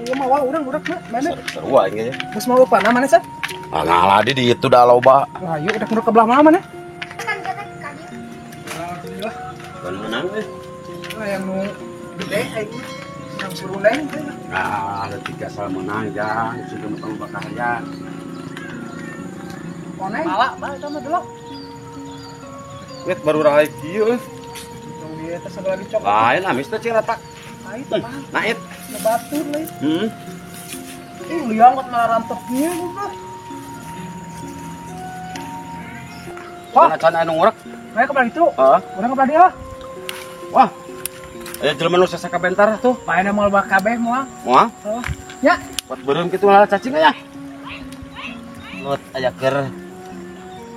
Ieu mah wah urang budak mah mana? Seru aing ge. Geus mau upana mana sih? Ah ngalah di ditu dah loba. Lah yuk udah ke belah mana mana? Alhamdulillah. Kan menang euy. Nah yang nu gede aing yang suruh neng. Nah, ketika saya menang ya, sudah mau bakahaya. Koneng. Pala, sama dulu. Wet baru raih kieu. Tong dia teh sebelah dicok. Lain amis teh cing retak. Ai teh mah. Naik. Ngebatur leuy. Heeh. Liang kok malah rantep kieu udah. Mana can anu ngurek? Kayak kebelah itu. Heeh. Urang kebelah dia. Wah. Aya jelema nu sasaka bentar tuh. Paena moal bak kabeh moal. Moal? Heeh. Nya. Buat beureum kitu lah cacing aya. Lut aya keur.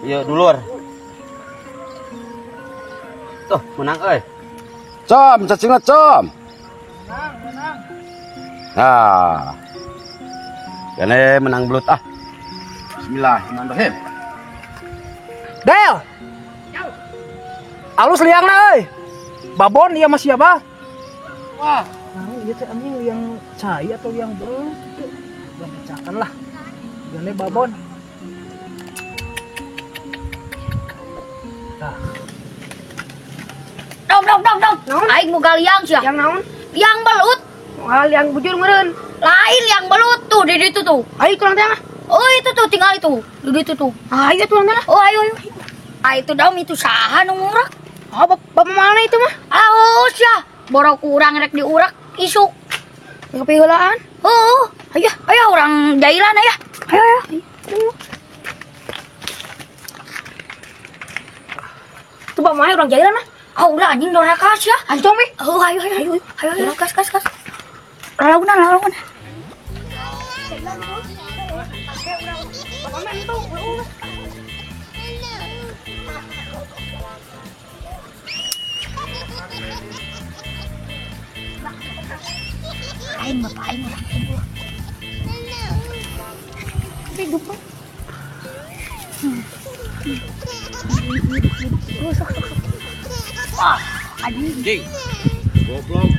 Ieu dulur. Tuh, menang euy. Com, cacingna com. Menang. Nah. Kene menang belut ah. Bismillahirrahmanirrahim. Del. Alus liangna euy. Babon ieu mah siapa? Wah, nah, ieu teh anjing liang cai atau liang belut? Udah bacakan lah. Gane babon. Nah. Dong. Aing boga liang sia. Yang naon? Liang belut. Wah, liang bujur meureun. Lain liang belut tuh di ditu tuh. Ayo kurang teh mah. Oh itu tuh tinggal itu. Di ditu tuh. Ayo turun teh. Oh ayo. Ah itu daun itu saha nu ngurak? Oh, bapak mana itu mah? Aus ya. Borok urang rek diurak isu. Kepiheulaan. Oh, ayo orang jailan aya. Ayo. Tuh bapak mana orang jailan mah? Ah udah anjing dorang kas ya. Anjong mi. Oh ayo. Kas. Lalunan. Aing bapak aing. Hidup. Wah, Anjing. Goblok.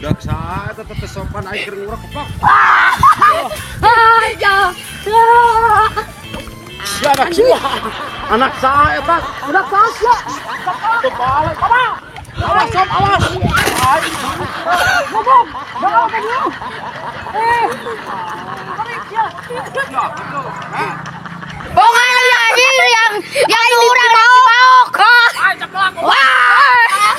Udah saha eta teh sopan aing keur ngurek keplok. aja. Ya anak sia. Anak saha eta? Udah pas ya. Teu balik. Awas, sob, awas. Bongan ya anjing yang curang mau. Wah.